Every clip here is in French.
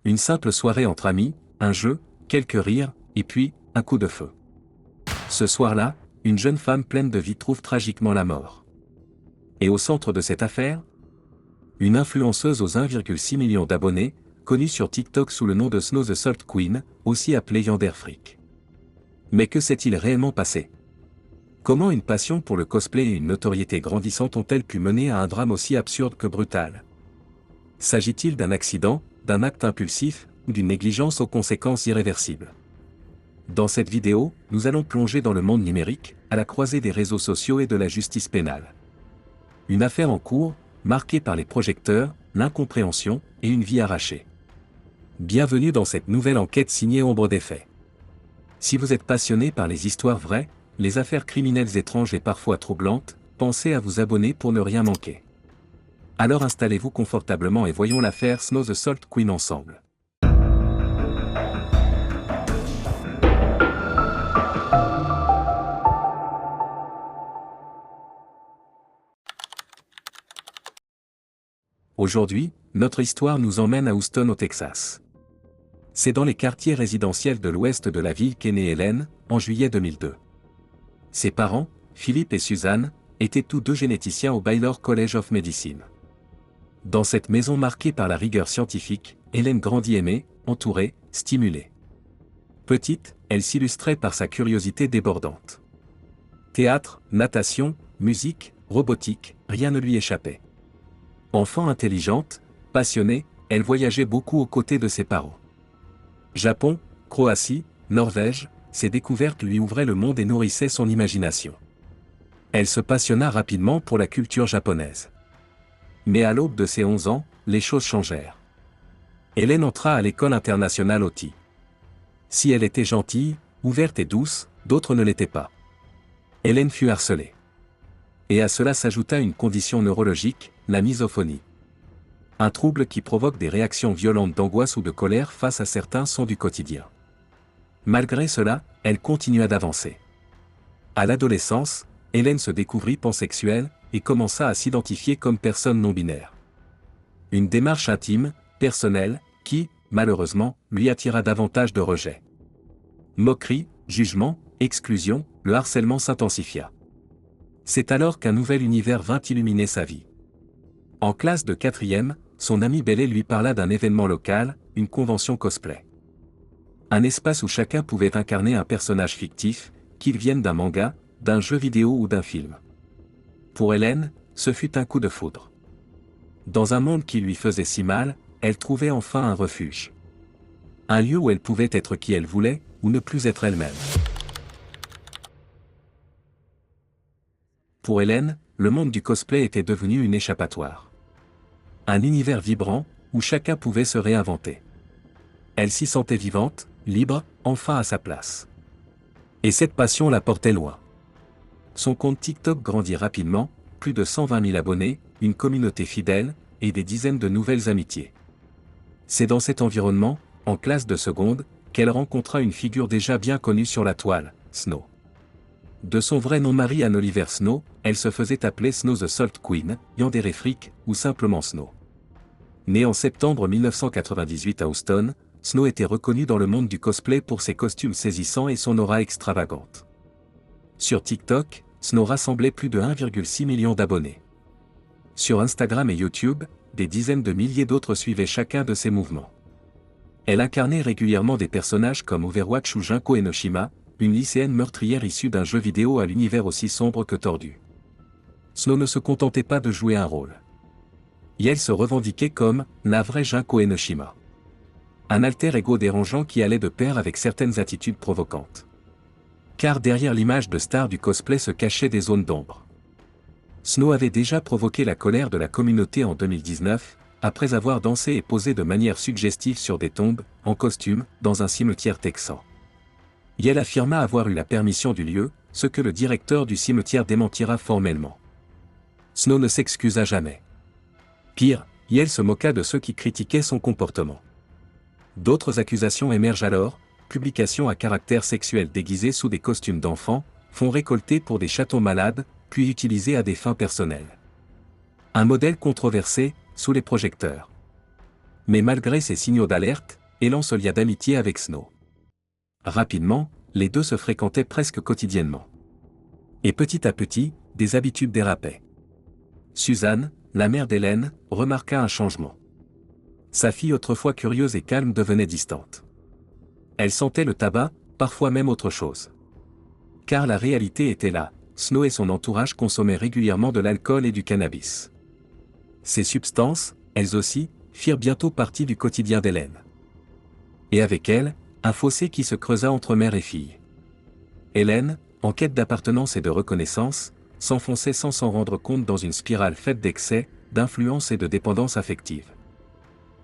Une simple soirée entre amis, un jeu, quelques rires, et puis, un coup de feu. Ce soir-là, une jeune femme pleine de vie trouve tragiquement la mort. Et au centre de cette affaire, une influenceuse aux 1,6 million d'abonnés, connue sur TikTok sous le nom de Snow the Salt Queen, aussi appelée Yandere Freak. Mais que s'est-il réellement passé? Comment une passion pour le cosplay et une notoriété grandissante ont-elles pu mener à un drame aussi absurde que brutal? S'agit-il d'un accident, d'un acte impulsif, ou d'une négligence aux conséquences irréversibles? Dans cette vidéo, nous allons plonger dans le monde numérique, à la croisée des réseaux sociaux et de la justice pénale. Une affaire en cours, marquée par les projecteurs, l'incompréhension et une vie arrachée. Bienvenue dans cette nouvelle enquête signée Ombre des Faits. Si vous êtes passionné par les histoires vraies, les affaires criminelles étranges et parfois troublantes, pensez à vous abonner pour ne rien manquer. Alors installez-vous confortablement et voyons l'affaire Snow the Salt Queen ensemble. Aujourd'hui, notre histoire nous emmène à Houston au Texas. C'est dans les quartiers résidentiels de l'ouest de la ville qu'est née Hélène, en juillet 2002. Ses parents, Philippe et Suzanne, étaient tous deux généticiens au Baylor College of Medicine. Dans cette maison marquée par la rigueur scientifique, Hélène grandit aimée, entourée, stimulée. Petite, elle s'illustrait par sa curiosité débordante. Théâtre, natation, musique, robotique, rien ne lui échappait. Enfant intelligente, passionnée, elle voyageait beaucoup aux côtés de ses parents. Japon, Croatie, Norvège, ses découvertes lui ouvraient le monde et nourrissaient son imagination. Elle se passionna rapidement pour la culture japonaise. Mais à l'aube de ses 11 ans, les choses changèrent. Hélène entra à l'école internationale Oti. Si elle était gentille, ouverte et douce, d'autres ne l'étaient pas. Hélène fut harcelée. Et à cela s'ajouta une condition neurologique, la misophonie. Un trouble qui provoque des réactions violentes d'angoisse ou de colère face à certains sons du quotidien. Malgré cela, elle continua d'avancer. À l'adolescence, Hélène se découvrit pansexuelle et commença à s'identifier comme personne non binaire. Une démarche intime, personnelle, qui, malheureusement, lui attira davantage de rejets. Moqueries, jugements, exclusion, le harcèlement s'intensifia. C'est alors qu'un nouvel univers vint illuminer sa vie. En classe de 4e, son ami Bélé lui parla d'un événement local, une convention cosplay. Un espace où chacun pouvait incarner un personnage fictif, qu'il vienne d'un manga, d'un jeu vidéo ou d'un film. Pour Hélène, ce fut un coup de foudre. Dans un monde qui lui faisait si mal, elle trouvait enfin un refuge. Un lieu où elle pouvait être qui elle voulait, ou ne plus être elle-même. Pour Hélène, le monde du cosplay était devenu une échappatoire. Un univers vibrant, où chacun pouvait se réinventer. Elle s'y sentait vivante, libre, enfin à sa place. Et cette passion la portait loin. Son compte TikTok grandit rapidement, plus de 120 000 abonnés, une communauté fidèle, et des dizaines de nouvelles amitiés. C'est dans cet environnement, en classe de seconde, qu'elle rencontra une figure déjà bien connue sur la toile, Snow. De son vrai nom Mary-Ann Oliver Snow, elle se faisait appeler Snow the Salt Queen, Yandere Freak, ou simplement Snow. Née en septembre 1998 à Houston, Snow était reconnue dans le monde du cosplay pour ses costumes saisissants et son aura extravagante. Sur TikTok, Snow rassemblait plus de 1,6 million d'abonnés. Sur Instagram et YouTube, des dizaines de milliers d'autres suivaient chacun de ses mouvements. Elle incarnait régulièrement des personnages comme Overwatch ou Junko Enoshima, une lycéenne meurtrière issue d'un jeu vidéo à l'univers aussi sombre que tordu. Snow ne se contentait pas de jouer un rôle. Et elle se revendiquait comme la vraie Junko Enoshima. Un alter ego dérangeant qui allait de pair avec certaines attitudes provocantes. Car derrière l'image de star du cosplay se cachaient des zones d'ombre. Snow avait déjà provoqué la colère de la communauté en 2019, après avoir dansé et posé de manière suggestive sur des tombes, en costume, dans un cimetière texan. Elle affirma avoir eu la permission du lieu, ce que le directeur du cimetière démentira formellement. Snow ne s'excusa jamais. Pire, elle se moqua de ceux qui critiquaient son comportement. D'autres accusations émergent alors, publications à caractère sexuel déguisées sous des costumes d'enfants, font récolter pour des chatons malades, puis utilisés à des fins personnelles. Un modèle controversé, sous les projecteurs. Mais malgré ces signaux d'alerte, Hélène se lia d'amitié avec Snow. Rapidement, les deux se fréquentaient presque quotidiennement. Et petit à petit, des habitudes dérapaient. Suzanne, la mère d'Hélène, remarqua un changement. Sa fille autrefois curieuse et calme devenait distante. Elle sentait le tabac, parfois même autre chose. Car la réalité était là, Snow et son entourage consommaient régulièrement de l'alcool et du cannabis. Ces substances, elles aussi, firent bientôt partie du quotidien d'Hélène. Et avec elles, un fossé qui se creusa entre mère et fille. Hélène, en quête d'appartenance et de reconnaissance, s'enfonçait sans s'en rendre compte dans une spirale faite d'excès, d'influence et de dépendance affective.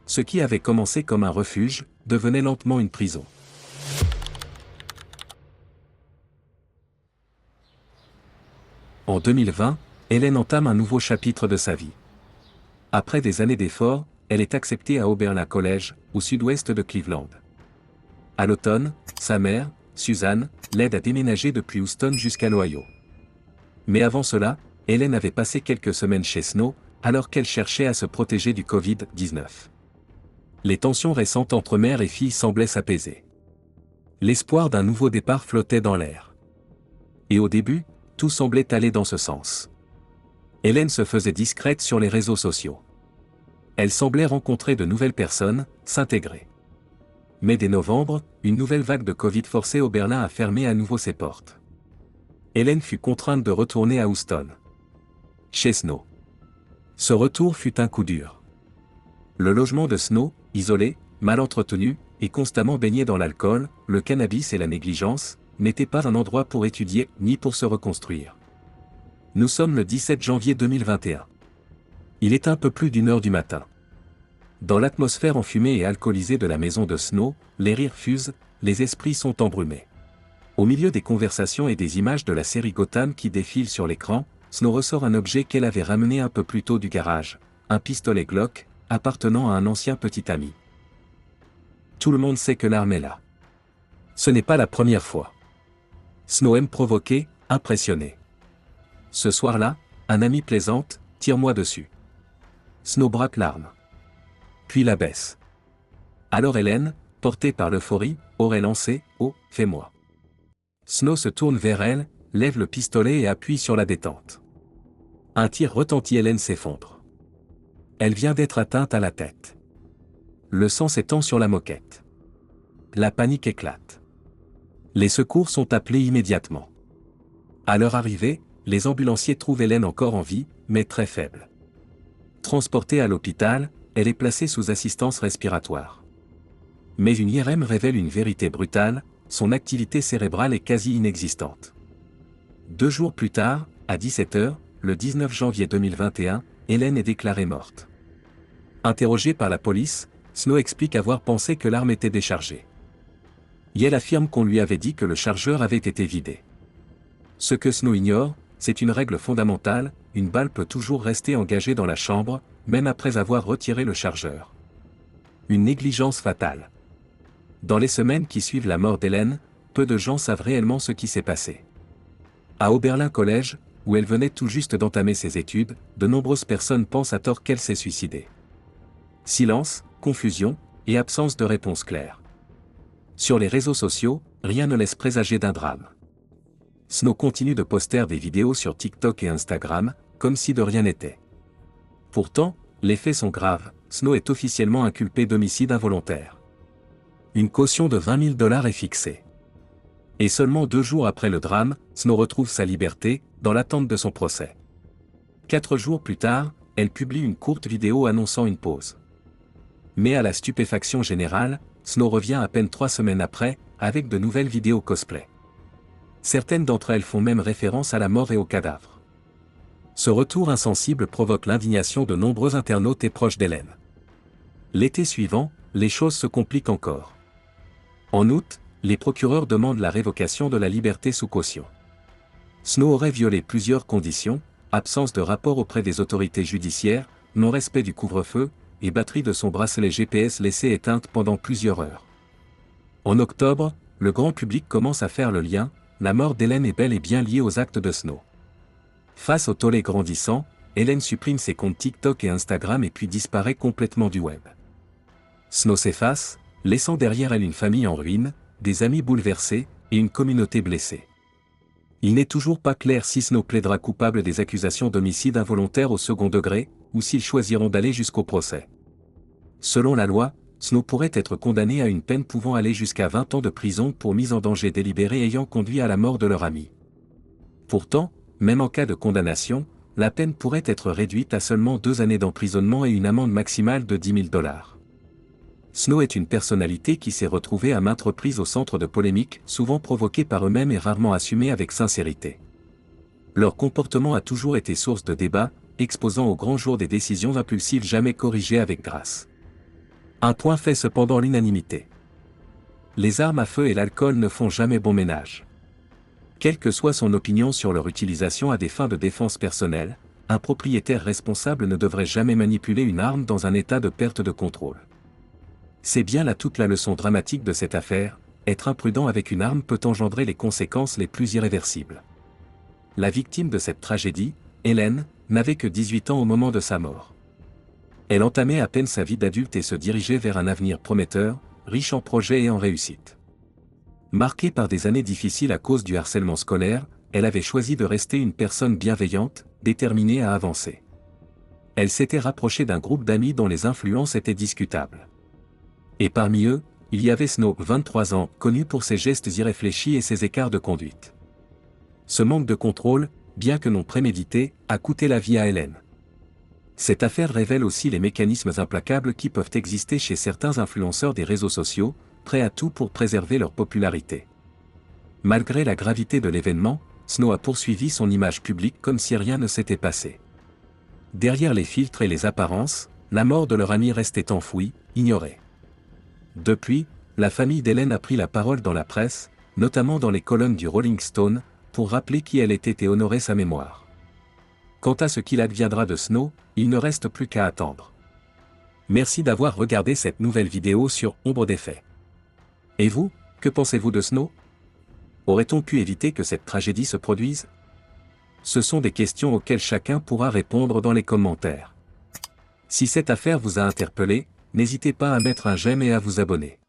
Ce qui avait commencé comme un refuge, devenait lentement une prison. En 2020, Hélène entame un nouveau chapitre de sa vie. Après des années d'efforts, elle est acceptée à Oberlin College, au sud-ouest de Cleveland. À l'automne, sa mère, Suzanne, l'aide à déménager depuis Houston jusqu'à l'Ohio. Mais avant cela, Hélène avait passé quelques semaines chez Snow, alors qu'elle cherchait à se protéger du Covid-19. Les tensions récentes entre mère et fille semblaient s'apaiser. L'espoir d'un nouveau départ flottait dans l'air. Et au début, tout semblait aller dans ce sens. Hélène se faisait discrète sur les réseaux sociaux. Elle semblait rencontrer de nouvelles personnes, s'intégrer. Mais dès novembre, une nouvelle vague de Covid forçait Oberlin à fermer à nouveau ses portes. Hélène fut contrainte de retourner à Houston. Chez Snow. Ce retour fut un coup dur. Le logement de Snow, isolé, mal entretenu, et constamment baigné dans l'alcool, le cannabis et la négligence, n'était pas un endroit pour étudier ni pour se reconstruire. Nous sommes le 17 janvier 2021. Il est un peu plus d'1h du matin. Dans l'atmosphère enfumée et alcoolisée de la maison de Snow, les rires fusent, les esprits sont embrumés. Au milieu des conversations et des images de la série Gotham qui défilent sur l'écran, Snow ressort un objet qu'elle avait ramené un peu plus tôt du garage, un pistolet Glock, appartenant à un ancien petit ami. Tout le monde sait que l'arme est là. Ce n'est pas la première fois. Snow aime provoquer, impressionner. Ce soir-là, un ami plaisante, tire-moi dessus. Snow braque l'arme. Puis la baisse. Alors Hélène, portée par l'euphorie, aurait lancé « Oh, fais-moi ». Snow se tourne vers elle, lève le pistolet et appuie sur la détente. Un tir retentit, Hélène s'effondre. Elle vient d'être atteinte à la tête. Le sang s'étend sur la moquette. La panique éclate. Les secours sont appelés immédiatement. À leur arrivée, les ambulanciers trouvent Hélène encore en vie, mais très faible. Transportée à l'hôpital, elle est placée sous assistance respiratoire. Mais une IRM révèle une vérité brutale, son activité cérébrale est quasi inexistante. 2 jours plus tard, à 17h, le 19 janvier 2021, Hélène est déclarée morte. Interrogée par la police, Snow explique avoir pensé que l'arme était déchargée. Elle affirme qu'on lui avait dit que le chargeur avait été vidé. Ce que Snow ignore, c'est une règle fondamentale, une balle peut toujours rester engagée dans la chambre, même après avoir retiré le chargeur. Une négligence fatale. Dans les semaines qui suivent la mort d'Hélène, peu de gens savent réellement ce qui s'est passé. À Oberlin College, où elle venait tout juste d'entamer ses études, de nombreuses personnes pensent à tort qu'elle s'est suicidée. Silence, confusion, et absence de réponse claire. Sur les réseaux sociaux, rien ne laisse présager d'un drame. Snow continue de poster des vidéos sur TikTok et Instagram, comme si de rien n'était. Pourtant, les faits sont graves, Snow est officiellement inculpé d'homicide involontaire. Une caution de $20 000 est fixée. Et seulement 2 jours après le drame, Snow retrouve sa liberté, dans l'attente de son procès. 4 jours plus tard, elle publie une courte vidéo annonçant une pause. Mais à la stupéfaction générale, Snow revient à peine 3 semaines après, avec de nouvelles vidéos cosplay. Certaines d'entre elles font même référence à la mort et au cadavre. Ce retour insensible provoque l'indignation de nombreux internautes et proches d'Hélène. L'été suivant, les choses se compliquent encore. En août, les procureurs demandent la révocation de la liberté sous caution. Snow aurait violé plusieurs conditions, absence de rapport auprès des autorités judiciaires, non-respect du couvre-feu, et batterie de son bracelet GPS laissée éteinte pendant plusieurs heures. En octobre, le grand public commence à faire le lien, la mort d'Hélène est bel et bien liée aux actes de Snow. Face au tollé grandissant, Hélène supprime ses comptes TikTok et Instagram et puis disparaît complètement du web. Snow s'efface, laissant derrière elle une famille en ruine, des amis bouleversés, et une communauté blessée. Il n'est toujours pas clair si Snow plaidera coupable des accusations d'homicide involontaire au second degré, ou s'ils choisiront d'aller jusqu'au procès. Selon la loi, Snow pourrait être condamné à une peine pouvant aller jusqu'à 20 ans de prison pour mise en danger délibérée ayant conduit à la mort de leur ami. Pourtant, même en cas de condamnation, la peine pourrait être réduite à seulement 2 années d'emprisonnement et une amende maximale de $10 000. Snow est une personnalité qui s'est retrouvée à maintes reprises au centre de polémiques, souvent provoquées par eux-mêmes et rarement assumées avec sincérité. Leur comportement a toujours été source de débats, exposant au grand jour des décisions impulsives jamais corrigées avec grâce. Un point fait cependant l'unanimité. Les armes à feu et l'alcool ne font jamais bon ménage. Quelle que soit son opinion sur leur utilisation à des fins de défense personnelle, un propriétaire responsable ne devrait jamais manipuler une arme dans un état de perte de contrôle. C'est bien là toute la leçon dramatique de cette affaire, être imprudent avec une arme peut engendrer les conséquences les plus irréversibles. La victime de cette tragédie, Hélène, n'avait que 18 ans au moment de sa mort. Elle entamait à peine sa vie d'adulte et se dirigeait vers un avenir prometteur, riche en projets et en réussite. Marquée par des années difficiles à cause du harcèlement scolaire, elle avait choisi de rester une personne bienveillante, déterminée à avancer. Elle s'était rapprochée d'un groupe d'amis dont les influences étaient discutables. Et parmi eux, il y avait Snow, 23 ans, connu pour ses gestes irréfléchis et ses écarts de conduite. Ce manque de contrôle, bien que non prémédité, a coûté la vie à Hélène. Cette affaire révèle aussi les mécanismes implacables qui peuvent exister chez certains influenceurs des réseaux sociaux, prêts à tout pour préserver leur popularité. Malgré la gravité de l'événement, Snow a poursuivi son image publique comme si rien ne s'était passé. Derrière les filtres et les apparences, la mort de leur ami restait enfouie, ignorée. Depuis, la famille d'Hélène a pris la parole dans la presse, notamment dans les colonnes du Rolling Stone, pour rappeler qui elle était et honorer sa mémoire. Quant à ce qu'il adviendra de Snow, il ne reste plus qu'à attendre. Merci d'avoir regardé cette nouvelle vidéo sur Ombre des faits. Et vous, que pensez-vous de Snow? Aurait-on pu éviter que cette tragédie se produise? Ce sont des questions auxquelles chacun pourra répondre dans les commentaires. Si cette affaire vous a interpellé, n'hésitez pas à mettre un j'aime et à vous abonner.